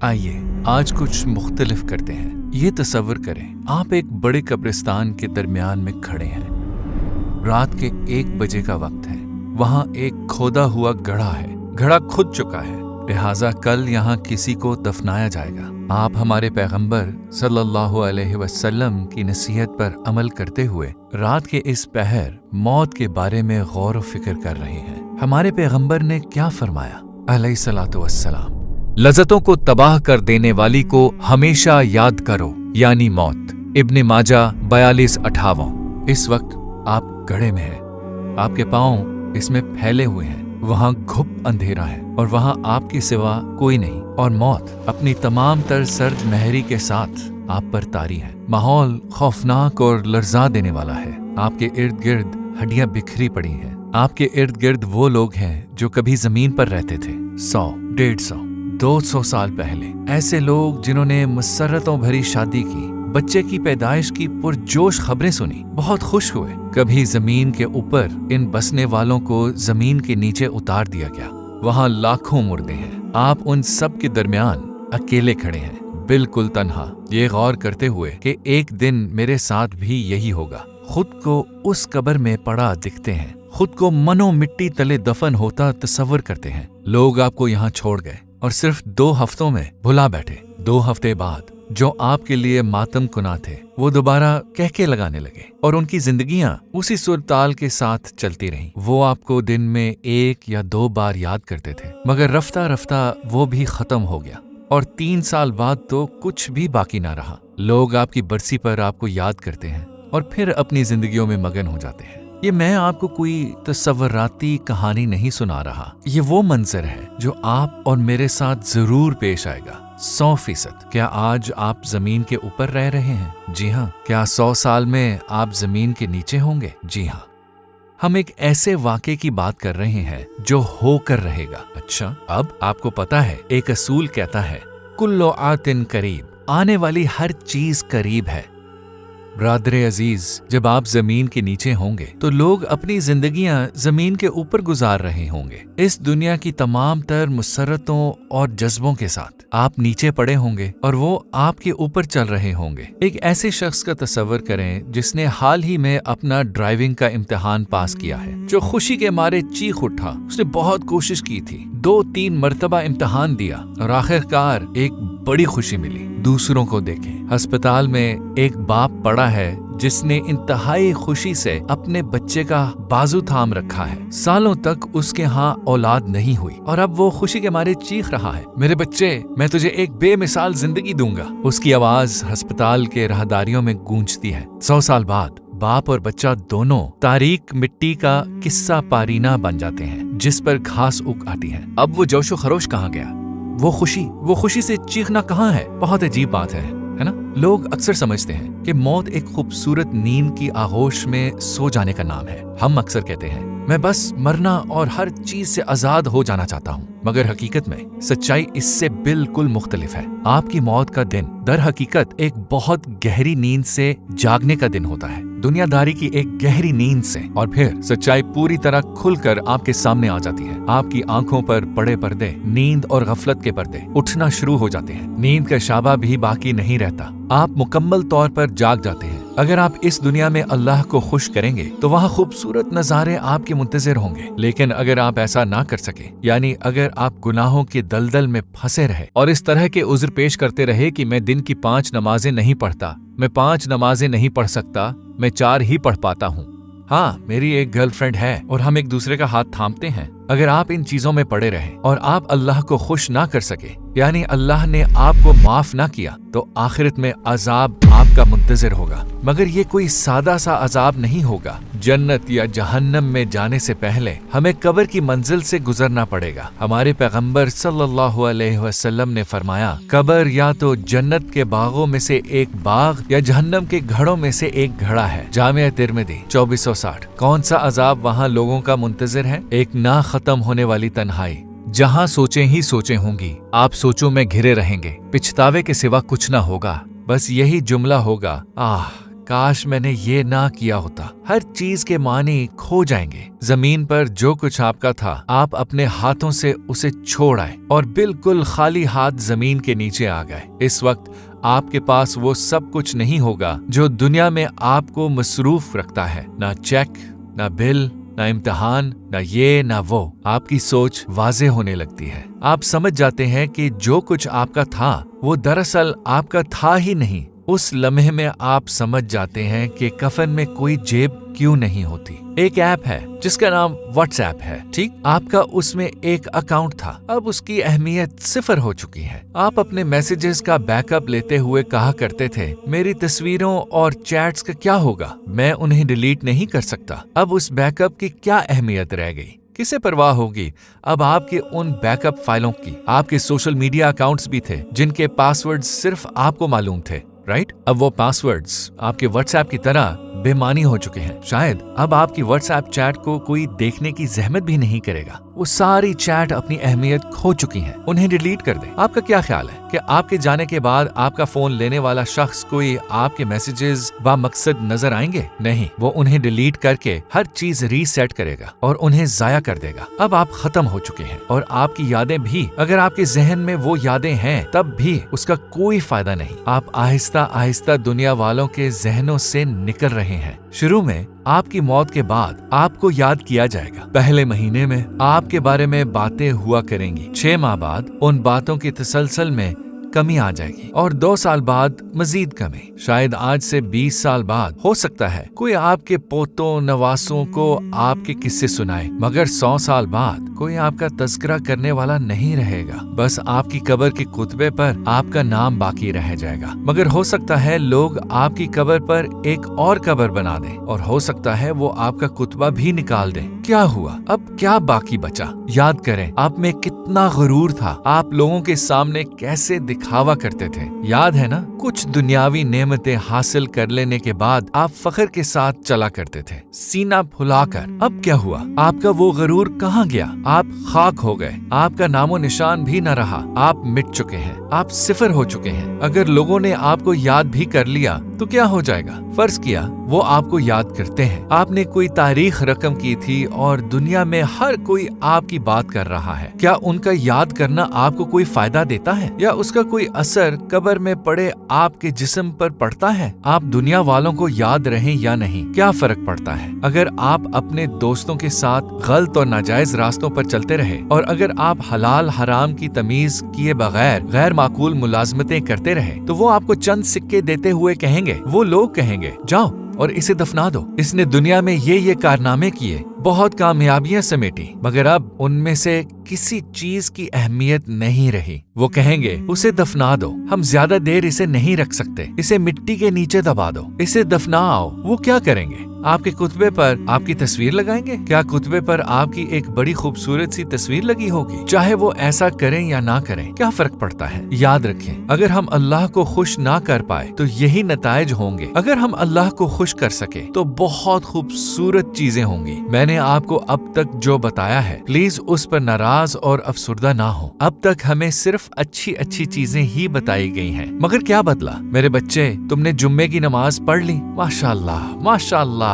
آئیے آج کچھ مختلف کرتے ہیں۔ یہ تصور کریں آپ ایک بڑے قبرستان کے درمیان میں کھڑے ہیں۔ رات کے 1 بجے کا وقت ہے۔ وہاں ایک کھودا ہوا گڑھا ہے۔ گڑھا کھد چکا ہے، لہٰذا کل یہاں کسی کو دفنایا جائے گا۔ آپ ہمارے پیغمبر صلی اللہ علیہ وسلم کی نصیحت پر عمل کرتے ہوئے رات کے اس پہر موت کے بارے میں غور و فکر کر رہے ہیں۔ ہمارے پیغمبر نے کیا فرمایا علیہ الصلوۃ والسلام؟ لذتوں کو تباہ کر دینے والی کو ہمیشہ یاد کرو، یعنی موت۔ ابن ماجہ 4258۔ اس وقت آپ گڑھے میں ہیں، آپ کے پاؤں اس میں پھیلے ہوئے ہیں، وہاں گھپ اندھیرا ہے اور وہاں آپ کے سوا کوئی نہیں، اور موت اپنی تمام تر سرد مہری کے ساتھ آپ پر طاری ہے۔ ماحول خوفناک اور لرزا دینے والا ہے۔ آپ کے ارد گرد ہڈیاں بکھری پڑی ہیں۔ آپ کے ارد گرد وہ لوگ ہیں جو کبھی زمین پر رہتے تھے، 100، 150، 200 سال پہلے۔ ایسے لوگ جنہوں نے مسرتوں بھری شادی کی، بچے کی پیدائش کی پرجوش خبریں سنی، بہت خوش ہوئے۔ کبھی زمین کے اوپر ان بسنے والوں کو زمین کے نیچے اتار دیا گیا، وہاں لاکھوں مردے ہیں۔ آپ ان سب کے درمیان اکیلے کھڑے ہیں، بالکل تنہا، یہ غور کرتے ہوئے کہ ایک دن میرے ساتھ بھی یہی ہوگا۔ خود کو اس قبر میں پڑا دکھتے ہیں، خود کو منو مٹی تلے دفن ہوتا تصور کرتے ہیں۔ لوگ آپ کو یہاں چھوڑ گئے اور صرف 2 ہفتوں میں بھلا بیٹھے۔ 2 ہفتے بعد جو آپ کے لیے ماتم کنا تھے وہ دوبارہ کہکے لگانے لگے، اور ان کی زندگیاں اسی صورتحال کے ساتھ چلتی رہیں۔ وہ آپ کو دن میں 1 یا 2 بار یاد کرتے تھے، مگر رفتہ رفتہ وہ بھی ختم ہو گیا، اور 3 سال بعد تو کچھ بھی باقی نہ رہا۔ لوگ آپ کی برسی پر آپ کو یاد کرتے ہیں اور پھر اپنی زندگیوں میں مگن ہو جاتے ہیں۔ یہ میں آپ کو کوئی تصوراتی کہانی نہیں سنا رہا، یہ وہ منظر ہے جو آپ اور میرے ساتھ ضرور پیش آئے گا، 100%۔ کیا آج آپ زمین کے اوپر رہ رہے ہیں؟ جی ہاں۔ کیا 100 سال میں آپ زمین کے نیچے ہوں گے؟ جی ہاں۔ ہم ایک ایسے واقعے کی بات کر رہے ہیں جو ہو کر رہے گا۔ اچھا، اب آپ کو پتا ہے ایک اصول کہتا ہے کل آت قریب، آنے والی ہر چیز قریب ہے۔ برادر عزیز، جب آپ زمین کے نیچے ہوں گے تو لوگ اپنی زندگیاں زمین کے اوپر گزار رہے ہوں گے، اس دنیا کی تمام تر مسرتوں اور جذبوں کے ساتھ۔ آپ نیچے پڑے ہوں گے اور وہ آپ کے اوپر چل رہے ہوں گے۔ ایک ایسے شخص کا تصور کریں جس نے حال ہی میں اپنا ڈرائیونگ کا امتحان پاس کیا ہے، جو خوشی کے مارے چیخ اٹھا۔ اس نے بہت کوشش کی تھی، 2-3 مرتبہ امتحان دیا، اور آخرکار ایک بڑی خوشی ملی۔ دوسروں کو دیکھیں، ہسپتال میں ایک باپ پڑا ہے جس نے انتہائی خوشی سے اپنے بچے کا بازو تھام رکھا ہے۔ سالوں تک اس کے ہاں اولاد نہیں ہوئی، اور اب وہ خوشی کے مارے چیخ رہا ہے، میرے بچے، میں تجھے ایک بے مثال زندگی دوں گا۔ اس کی آواز ہسپتال کے راہداریوں میں گونجتی ہے۔ 100 سال بعد باپ اور بچہ دونوں تاریک مٹی کا قصہ پارینہ بن جاتے ہیں جس پر گھاس اگ آتی ہے۔ اب وہ جوش و خروش کہاں گیا؟ وہ خوشی سے چیخنا کہاں ہے؟ بہت عجیب بات ہے نا؟ لوگ اکثر سمجھتے ہیں کہ موت ایک خوبصورت نیند کی آغوش میں سو جانے کا نام ہے۔ ہم اکثر کہتے ہیں میں بس مرنا اور ہر چیز سے آزاد ہو جانا چاہتا ہوں، مگر حقیقت میں سچائی اس سے بالکل مختلف ہے۔ آپ کی موت کا دن در حقیقت ایک بہت گہری نیند سے جاگنے کا دن ہوتا ہے، دنیا داری کی ایک گہری نیند سے، اور پھر سچائی پوری طرح کھل کر آپ کے سامنے آ جاتی ہے۔ آپ کی آنکھوں پر پڑے پردے، نیند اور غفلت کے پردے اٹھنا شروع ہو جاتے ہیں۔ نیند کا شابہ بھی باقی نہیں رہتا، آپ مکمل طور پر جاگ جاتے ہیں۔ اگر آپ اس دنیا میں اللہ کو خوش کریں گے تو وہاں خوبصورت نظارے آپ کے منتظر ہوں گے، لیکن اگر آپ ایسا نہ کر سکے، یعنی اگر آپ گناہوں کے دلدل میں پھنسے رہے اور اس طرح کے عذر پیش کرتے رہے کہ میں دن کی 5 نمازیں نہیں پڑھتا، میں 5 نمازیں نہیں پڑھ سکتا، میں 4 ہی پڑھ پاتا ہوں، ہاں میری ایک گرل فرینڈ ہے اور ہم ایک دوسرے کا ہاتھ تھامتے ہیں، اگر آپ ان چیزوں میں پڑے رہے اور آپ اللہ کو خوش نہ کر سکے، یعنی اللہ نے آپ کو معاف نہ کیا، تو آخرت میں عذاب آپ کا منتظر ہوگا، مگر یہ کوئی سادہ سا عذاب نہیں ہوگا۔ جنت یا جہنم میں جانے سے پہلے ہمیں قبر کی منزل سے گزرنا پڑے گا۔ ہمارے پیغمبر صلی اللہ علیہ وسلم نے فرمایا، قبر یا تو جنت کے باغوں میں سے ایک باغ یا جہنم کے گھڑوں میں سے ایک گھڑا ہے۔ جامع ترمذی 2460۔ کون سا عذاب وہاں لوگوں کا منتظر ہے؟ ایک نہ ختم ہونے والی تنہائی، جہاں سوچیں ہی سوچیں ہوں گی، آپ سوچوں میں گھرے رہیں گے، پچھتاوے کے سوا کچھ نہ ہوگا، بس یہی جملہ ہوگا، काश मैंने ये ना किया होता। हर चीज के मानी खो जाएंगे। जमीन पर जो कुछ आपका था, आप अपने हाथों से उसे छोड़ आए और बिल्कुल खाली हाथ जमीन के नीचे आ गए। इस वक्त आपके पास वो सब कुछ नहीं होगा जो दुनिया में आपको मसरूफ रखता है। ना चेक, ना बिल, ना इम्तिहान, ना ये ना वो। आपकी सोच वाज़ेह होने लगती है। आप समझ जाते हैं कि जो कुछ आपका था वो दरअसल आपका था ही नहीं। उस लम्हे में आप समझ जाते हैं कि कफन में कोई जेब क्यों नहीं होती। एक ऐप है जिसका नाम व्हाट्सएप है, ठीक? आपका उसमें एक अकाउंट था, अब उसकी अहमियत सिफर हो चुकी है। आप अपने मैसेजेस का बैकअप लेते हुए कहा करते थे, मेरी तस्वीरों और चैट्स का क्या होगा, मैं उन्हें डिलीट नहीं कर सकता। अब उस बैकअप की क्या अहमियत रह गई? किसे परवाह होगी अब आपके उन बैकअप फाइलों की? आपके सोशल मीडिया अकाउंट्स भी थे जिनके पासवर्ड सिर्फ आपको मालूम थे, राइट? अब वो पासवर्ड्स आपके व्हाट्सएप की तरह बेमानी हो चुके हैं। शायद अब आपकी व्हाट्सएप चैट को कोई देखने की जहमत भी नहीं करेगा। वो सारी चैट अपनी अहमियत खो चुकी हैं, उन्हें डिलीट कर दें। आपका क्या ख्याल है कि आपके जाने के बाद आपका फोन लेने वाला शख्स कोई आपके मैसेजेस बामकसद नजर आएंगे? नहीं, वो उन्हें डिलीट करके हर चीज रीसेट करेगा और उन्हें जाया कर देगा। अब आप खत्म हो चुके हैं और आपकी यादें भी, अगर आपके जहन में वो यादें हैं तब भी उसका कोई फायदा नहीं। आप आहिस्ता आहिस्ता दुनिया वालों के जहनों से निकल रहे हैं। शुरू में आपकी मौत के बाद आपको याद किया जाएगा। पहले महीने में आपके बारे में बातें हुआ करेंगी। 6 माह बाद उन बातों की तसलसल में कमी आ जाएगी और 2 साल बाद मजीद कमी। शायद आज से 20 साल बाद हो सकता है कोई आपके पोतों नवासों को आपके किस्से सुनाए, मगर 100 साल बाद कोई आपका तज़किरा करने वाला नहीं रहेगा। बस आपकी कब्र के कुतबे पर आपका नाम बाकी रह जाएगा। मगर हो सकता है लोग आपकी कब्र पर एक और कब्र बना दें और हो सकता है वो आपका कुतबा भी निकाल दें। क्या हुआ? अब क्या बाकी बचा? याद करें, आप में कितना गुरूर था। आप लोगों के सामने कैसे दिखावा करते थे। याद है ना? कुछ दुनियावी नेमतें हासिल कर लेने के बाद आप फख्र के साथ चला करते थे, सीना फुलाकर। अब क्या हुआ? आपका वो गुरूर कहाँ गया? आप खाक हो गए। आपका नामो निशान भी न रहा। आप मिट चुके हैं। आप सिफर हो चुके हैं। अगर लोगों ने आपको याद भी कर लिया तो क्या हो जाएगा? फर्ज किया वो आपको याद करते हैं। आपने कोई तारीख रकम की थी और दुनिया में हर कोई आपकी बात कर रहा है। क्या उनका याद करना आपको कोई फायदा देता है या उसका कोई असर कब्र में पड़े आपके जिस्म पर पड़ता है? आप दुनिया वालों को याद रहें या नहीं, क्या फर्क पड़ता है? अगर आप अपने दोस्तों के साथ गलत और नाजायज रास्तों पर चलते रहे और अगर आप हलाल हराम की तमीज किए बगैर गैर माकूल मुलाजमतें करते रहे तो वो आपको चंद सिक्के देते हुए कहेंगे, वो लोग कहेंगे, जाओ और इसे दफना दो। इसने दुनिया में ये कारनामे किए, बहुत कामयाबियां समेटी, मगर अब उनमें से किसी चीज की अहमियत नहीं रही। वो कहेंगे उसे दफना दो, हम ज्यादा देर इसे नहीं रख सकते, इसे मिट्टी के नीचे दबा दो, इसे दफनाओ। वो क्या करेंगे? आपके कुतबे पर आपकी तस्वीर लगाएंगे? क्या कुतबे पर आपकी एक बड़ी खूबसूरत सी तस्वीर लगी होगी? चाहे वो ऐसा करें या ना करें, क्या फर्क पड़ता है? याद रखें, अगर हम अल्लाह को खुश ना कर पाए तो यही नतायज होंगे। अगर हम अल्लाह को खुश कर सके तो बहुत खूबसूरत चीजें होंगी। मैंने आपको अब तक जो बताया है, प्लीज उस पर नाराज और अफसुर्दा ना हो। अब तक हमें सिर्फ अच्छी अच्छी चीजें ही बताई गई हैं, मगर क्या बदला? मेरे बच्चे, तुमने जुम्मे की नमाज पढ़ ली, माशाअल्लाह माशाअल्लाह,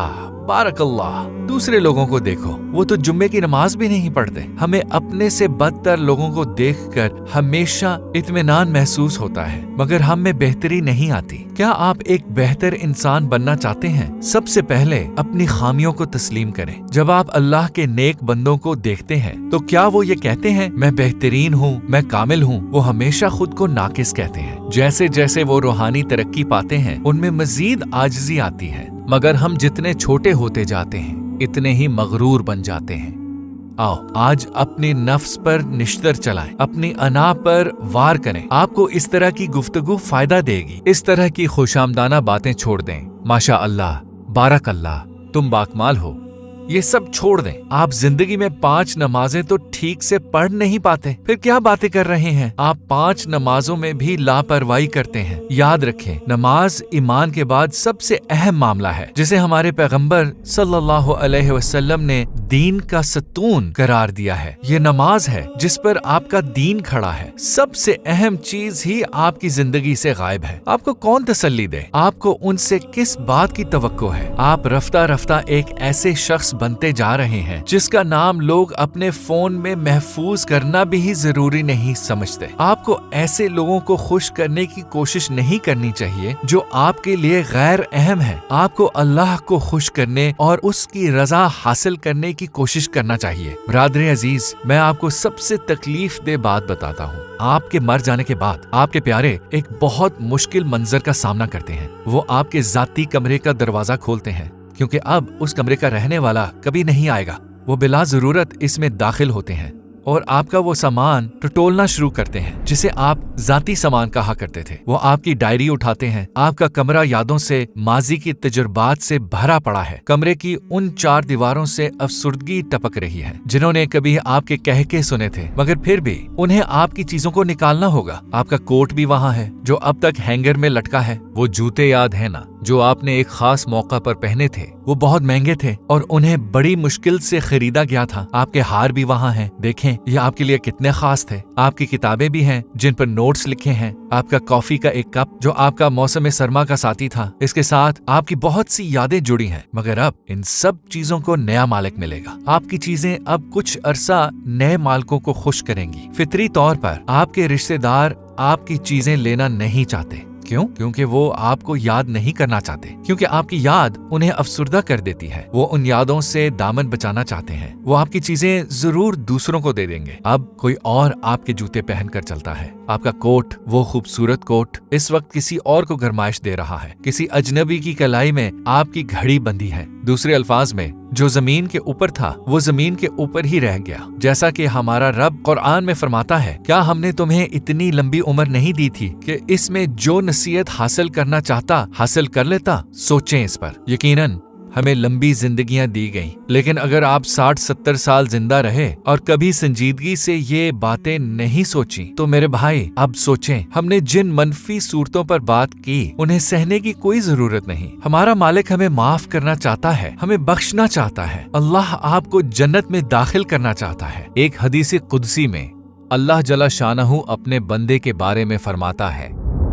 बारकल्लाह। दूसरे लोगों को देखो, वो तो जुम्मे की नमाज भी नहीं पढ़ते। हमें अपने से बदतर लोगों को देखकर हमेशा इत्मीनान महसूस होता है, मगर हम में बेहतरी नहीं आती। क्या आप एक बेहतर इंसान बनना चाहते हैं? सबसे पहले अपनी खामियों को तस्लीम करें। जब आप अल्लाह के नेक बंदों को देखते हैं तो क्या वो ये कहते हैं मैं बेहतरीन हूँ, मैं कामिल हूँ? वो हमेशा खुद को नाकिस कहते हैं। जैसे जैसे वो रूहानी तरक्की पाते हैं उनमें मजीद आजिज़ी आती है, मगर हम जितने छोटे होते जाते हैं इतने ही मगरूर बन जाते हैं। आओ आज अपने नफ्स पर निश्तर चलाएं, अपनी अना पर वार करें। आपको इस तरह की गुफ्तगू फायदा देगी। इस तरह की खुशामदाना बातें छोड़ दें। माशा अल्लाह, बारक अल्लाह, तुम बाकमाल हो, ये सब छोड़ दें। आप जिंदगी में 5 नमाजें तो ठीक से पढ़ नहीं पाते, फिर क्या बातें कर रहे हैं। आप 5 नमाजों में भी लापरवाही करते हैं। याद रखें, नमाज ईमान के बाद सबसे अहम मामला है, जिसे हमारे पैगंबर सल्लल्लाहु अलैहि वसल्लम ने दीन का सतून करार दिया है। ये नमाज है जिस पर आपका दीन खड़ा है। सबसे अहम चीज ही आपकी जिंदगी से गायब है। आपको कौन तसल्ली दे? आपको उनसे किस बात की तवक्को है? आप रफ्ता रफ्ता एक ऐसे शख्स बनते जा रहे हैं जिसका नाम लोग अपने फोन में महफूज करना भी जरूरी नहीं समझते। आपको ऐसे लोगों को खुश करने की कोशिश नहीं करनी चाहिए जो आपके लिए गैर अहम है। आपको अल्लाह को खुश करने और उसकी रजा हासिल करने की कोशिश करना चाहिए। बिरादर अजीज, मैं आपको सबसे तकलीफ दे बात बताता हूँ। आपके मर जाने के बाद आपके प्यारे एक बहुत मुश्किल मंजर का सामना करते हैं। वो आपके जाती कमरे का दरवाजा खोलते हैं, क्योंकि अब उस कमरे का रहने वाला कभी नहीं आएगा। वो बिला जरूरत इसमें दाखिल होते हैं और आपका वो सामान टटोलना शुरू करते हैं जिसे आप जाती सामान कहा करते थे। वो आपकी डायरी उठाते हैं। आपका कमरा यादों से, माजी की तजुर्बात से भरा पड़ा है। कमरे की उन 4 दीवारों से अफसुर्दगी टपक रही है जिन्होंने कभी आपके कहके सुने थे, मगर फिर भी उन्हें आपकी चीजों को निकालना होगा। आपका कोट भी वहाँ है जो अब तक हैंगर में लटका है। वो जूते याद है ना, जो आपने एक खास मौका पर पहने थे। वो बहुत महंगे थे और उन्हें बड़ी मुश्किल से खरीदा गया था। आपके हार भी वहाँ हैं, देखें ये आपके लिए कितने खास थे। आपकी किताबें भी हैं जिन पर नोट्स लिखे हैं। आपका कॉफी का एक कप जो आपका मौसम सरमा का साथी था। इसके साथ आपकी बहुत सी यादें जुड़ी हैं, मगर अब इन सब चीजों को नया मालिक मिलेगा। आपकी चीजें अब कुछ अरसा नए मालिकों को खुश करेंगी। फितरी तौर पर आपके रिश्तेदार आपकी चीजें लेना नहीं चाहते। क्यों? क्योंकि वो आपको याद नहीं करना चाहते, क्योंकि आपकी याद उन्हें अफसुर्दा कर देती है। वो उन यादों से दामन बचाना चाहते हैं। वो आपकी चीजें जरूर दूसरों को दे देंगे। अब कोई और आपके जूते पहनकर चलता है। आपका कोट, वो खूबसूरत कोट, इस वक्त किसी और को गरमाइश दे रहा है। किसी अजनबी की कलाई में आपकी घड़ी बंधी है। दूसरे अल्फाज में, जो जमीन के ऊपर था वो जमीन के ऊपर ही रह गया। जैसा कि हमारा रब कुरान में फरमाता है, क्या हमने तुम्हें इतनी लंबी उम्र नहीं दी थी कि इसमें जो नसीहत हासिल करना चाहता हासिल कर लेता? सोचें इस पर। यकीनन हमें लंबी जिंदगियां दी गईं, लेकिन अगर आप 60-70 साल जिंदा रहे और कभी संजीदगी से ये बातें नहीं सोची, तो मेरे भाई अब सोचें, हमने जिन मनफी सूरतों पर बात की उन्हें सहने की कोई जरूरत नहीं। हमारा मालिक हमें माफ करना चाहता है, हमें बख्शना चाहता है। अल्लाह आपको जन्नत में दाखिल करना चाहता है। एक हदीस कुदसी में अल्लाह जल्ला शानहू अपने बंदे के बारे में फरमाता है,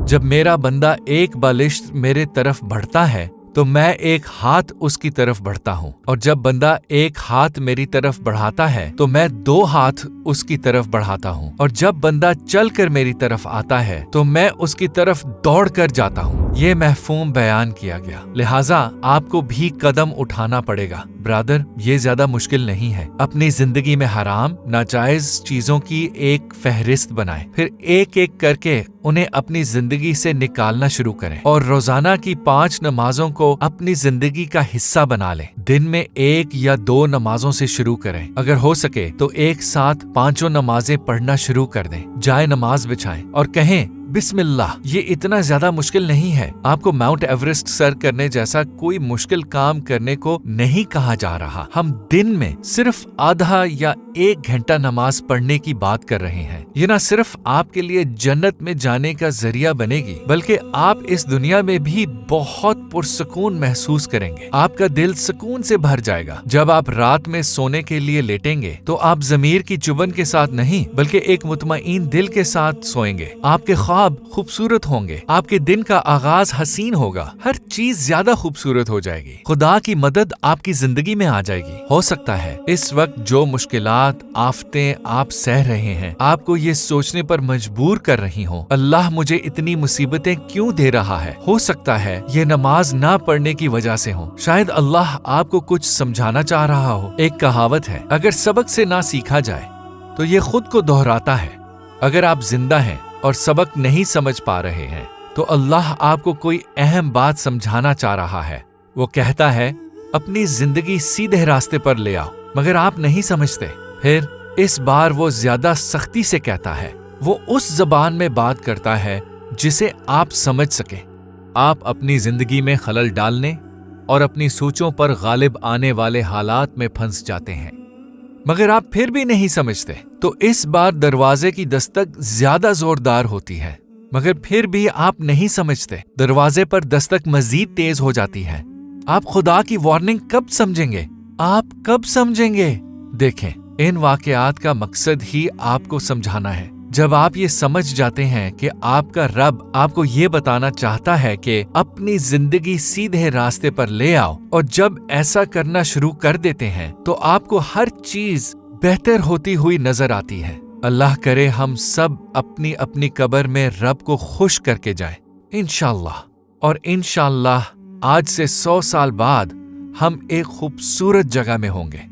जब मेरा बंदा एक बालिश्त मेरे तरफ बढ़ता है तो मैं एक हाथ उसकी तरफ बढ़ता हूँ, और जब बंदा एक हाथ मेरी तरफ बढ़ाता है तो मैं 2 हाथ उसकी तरफ बढ़ाता हूँ, और जब बंदा चल कर मेरी तरफ आता है तो मैं उसकी तरफ दौड़ कर जाता हूँ। ये महफूम बयान किया गया, लिहाजा आपको भी कदम उठाना पड़ेगा। ब्रादर, ये ज्यादा मुश्किल नहीं है। अपनी जिंदगी में हराम नाजायज चीजों की एक फहरिस्त बनाएं, फिर एक एक करके उन्हें अपनी जिंदगी से निकालना शुरू करें, और रोजाना की 5 नमाजों को अपनी जिंदगी का हिस्सा बना लें। दिन में 1 या 2 नमाजों से शुरू करें। अगर हो सके तो एक साथ 5 नमाजें पढ़ना शुरू कर दें। जाए नमाज बिछाएं और कहें बिस्मिल्लाह। ये इतना ज्यादा मुश्किल नहीं है। आपको माउंट एवरेस्ट सर करने जैसा कोई मुश्किल काम करने को नहीं कहा जा रहा। हम दिन में सिर्फ आधा या 1 घंटा नमाज पढ़ने की बात कर रहे हैं। ये न सिर्फ आपके लिए जन्नत में जाने का जरिया बनेगी, बल्कि आप इस दुनिया में भी बहुत पुरसुकून महसूस करेंगे। आपका दिल सुकून से भर जाएगा। जब आप रात में सोने के लिए लेटेंगे तो आप ज़मीर की चुभन के साथ नहीं, बल्कि एक मुतमईन दिल के साथ सोएंगे। आपके ख्वाब खूबसूरत होंगे। आपके दिन का आगाज हसीन होगा। हर चीज ज्यादा खूबसूरत हो जाएगी। खुदा की मदद आपकी जिंदगी में आ जाएगी। हो सकता है इस वक्त जो मुश्किलात, आफतें आप सह रहे हैं, आपको ये सोचने पर मजबूर कर रही हों, अल्लाह मुझे इतनी मुसीबतें क्यों दे रहा है। हो सकता है ये नमाज ना पढ़ने की वजह से हो। शायद अल्लाह आपको कुछ समझाना चाह रहा हो। एक कहावत है, अगर सबक से ना सीखा जाए तो ये खुद को दोहराता है। अगर आप जिंदा हैं और सबक नहीं समझ पा रहे हैं तो अल्लाह आपको कोई अहम बात समझाना चाह रहा है। वो कहता है अपनी जिंदगी सीधे रास्ते पर ले आओ, मगर आप नहीं समझते। फिर इस बार वो ज्यादा सख्ती से कहता है। वो उस जबान में बात करता है जिसे आप समझ सके। आप अपनी जिंदगी में खलल डालने اور اپنی سوچوں پر غالب آنے والے حالات میں پھنس جاتے ہیں، مگر آپ پھر بھی نہیں سمجھتے، تو اس بار دروازے کی دستک زیادہ زوردار ہوتی ہے، مگر پھر بھی آپ نہیں سمجھتے، دروازے پر دستک مزید تیز ہو جاتی ہے۔ آپ خدا کی وارننگ کب سمجھیں گے؟ آپ کب سمجھیں گے؟ دیکھیں، ان واقعات کا مقصد ہی آپ کو سمجھانا ہے۔ جب آپ یہ سمجھ جاتے ہیں کہ آپ کا رب آپ کو یہ بتانا چاہتا ہے کہ اپنی زندگی سیدھے راستے پر لے آؤ، اور جب ایسا کرنا شروع کر دیتے ہیں تو آپ کو ہر چیز بہتر ہوتی ہوئی نظر آتی ہے۔ اللہ کرے ہم سب اپنی اپنی قبر میں رب کو خوش کر کے جائیں، انشاءاللہ۔ اور انشاءاللہ آج سے 100 سال بعد ہم ایک خوبصورت جگہ میں ہوں گے،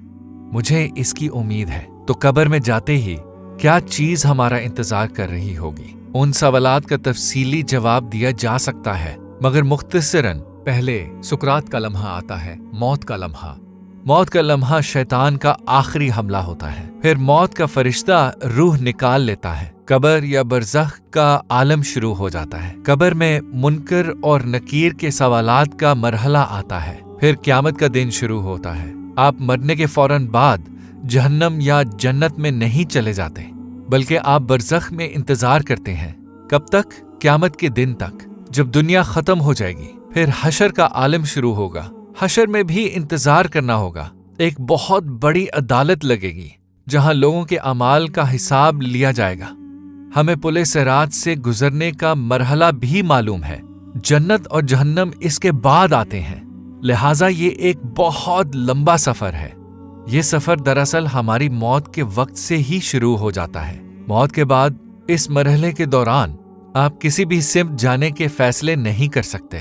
مجھے اس کی امید ہے۔ تو قبر میں جاتے ہی کیا چیز ہمارا انتظار کر رہی ہوگی؟ ان سوالات کا تفصیلی جواب دیا جا سکتا ہے، مگر مختصراً پہلے سکرات کا لمحہ آتا ہے، موت کا لمحہ۔ موت کا لمحہ شیطان کا آخری حملہ ہوتا ہے، پھر موت کا فرشتہ روح نکال لیتا ہے، قبر یا برزخ کا عالم شروع ہو جاتا ہے۔ قبر میں منکر اور نکیر کے سوالات کا مرحلہ آتا ہے، پھر قیامت کا دن شروع ہوتا ہے۔ آپ مرنے کے فوراً بعد جہنم یا جنت میں نہیں چلے جاتے، بلکہ آپ برزخ میں انتظار کرتے ہیں۔ کب تک؟ قیامت کے دن تک، جب دنیا ختم ہو جائے گی، پھر حشر کا عالم شروع ہوگا۔ حشر میں بھی انتظار کرنا ہوگا، ایک بہت بڑی عدالت لگے گی جہاں لوگوں کے اعمال کا حساب لیا جائے گا۔ ہمیں پل صراط سے گزرنے کا مرحلہ بھی معلوم ہے، جنت اور جہنم اس کے بعد آتے ہیں، لہٰذا یہ ایک بہت لمبا سفر ہے۔ یہ سفر دراصل ہماری موت کے وقت سے ہی شروع ہو جاتا ہے۔ موت کے بعد اس مرحلے کے دوران آپ کسی بھی سمت جانے کے فیصلے نہیں کر سکتے۔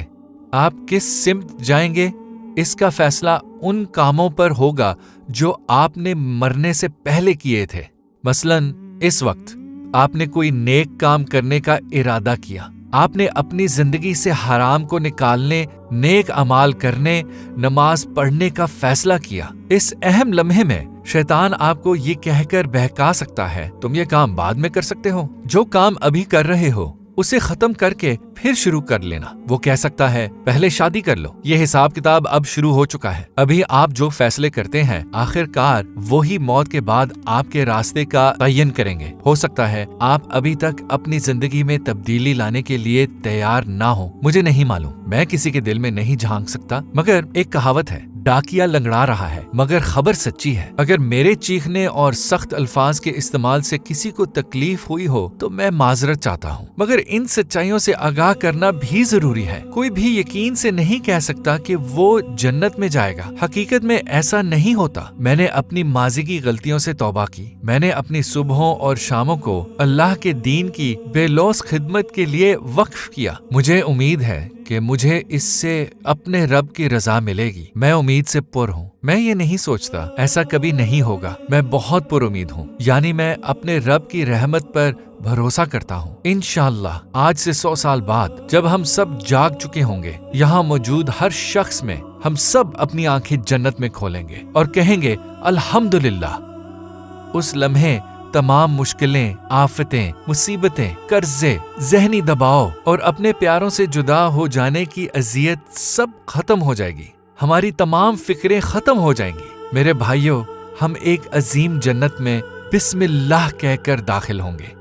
آپ کس سمت جائیں گے اس کا فیصلہ ان کاموں پر ہوگا جو آپ نے مرنے سے پہلے کیے تھے۔ مثلاً اس وقت آپ نے کوئی نیک کام کرنے کا ارادہ کیا، آپ نے اپنی زندگی سے حرام کو نکالنے، نیک اعمال کرنے، نماز پڑھنے کا فیصلہ کیا۔ اس اہم لمحے میں شیطان آپ کو یہ کہہ کر بہکا سکتا ہے، تم یہ کام بعد میں کر سکتے ہو، جو کام ابھی کر رہے ہو اسے ختم کر کے پھر شروع کر لینا۔ وہ کہہ سکتا ہے پہلے شادی کر لو، یہ حساب کتاب اب شروع ہو چکا ہے۔ ابھی آپ جو فیصلے کرتے ہیں آخر کار وہی موت کے بعد آپ کے راستے کا تعین کریں گے۔ ہو سکتا ہے آپ ابھی تک اپنی زندگی میں تبدیلی لانے کے لیے تیار نہ ہو، مجھے نہیں معلوم، میں کسی کے دل میں نہیں جھانک سکتا، مگر ایک کہاوت ہے، ڈاکیا لنگڑا رہا ہے مگر خبر سچی ہے۔ اگر میرے چیخنے اور سخت الفاظ کے استعمال سے کسی کو تکلیف ہوئی ہو تو میں معذرت چاہتا ہوں، مگر ان سچائیوں سے آگاہ کرنا بھی ضروری ہے۔ کوئی بھی یقین سے نہیں کہہ سکتا کہ وہ جنت میں جائے گا، حقیقت میں ایسا نہیں ہوتا۔ میں نے اپنی ماضی کی غلطیوں سے توبہ کی، میں نے اپنی صبحوں اور شاموں کو اللہ کے دین کی بے لوث خدمت کے لیے وقف کیا۔ مجھے امید ہے کہ مجھے اس سے اپنے رب کی رضا ملے گی۔ میں امید سے پر ہوں، میں یہ نہیں سوچتا ایسا کبھی نہیں ہوگا، میں بہت پر امید ہوں، یعنی میں اپنے رب کی رحمت پر بھروسہ کرتا ہوں۔ انشاءاللہ آج سے 100 سال بعد جب ہم سب جاگ چکے ہوں گے، یہاں موجود ہر شخص میں ہم سب اپنی آنکھیں جنت میں کھولیں گے اور کہیں گے الحمدللہ۔ اس لمحے تمام مشکلیں، آفتیں، مصیبتیں، قرضے، ذہنی دباؤ اور اپنے پیاروں سے جدا ہو جانے کی اذیت سب ختم ہو جائے گی، ہماری تمام فکریں ختم ہو جائیں گی۔ میرے بھائیوں، ہم ایک عظیم جنت میں بسم اللہ کہہ کر داخل ہوں گے۔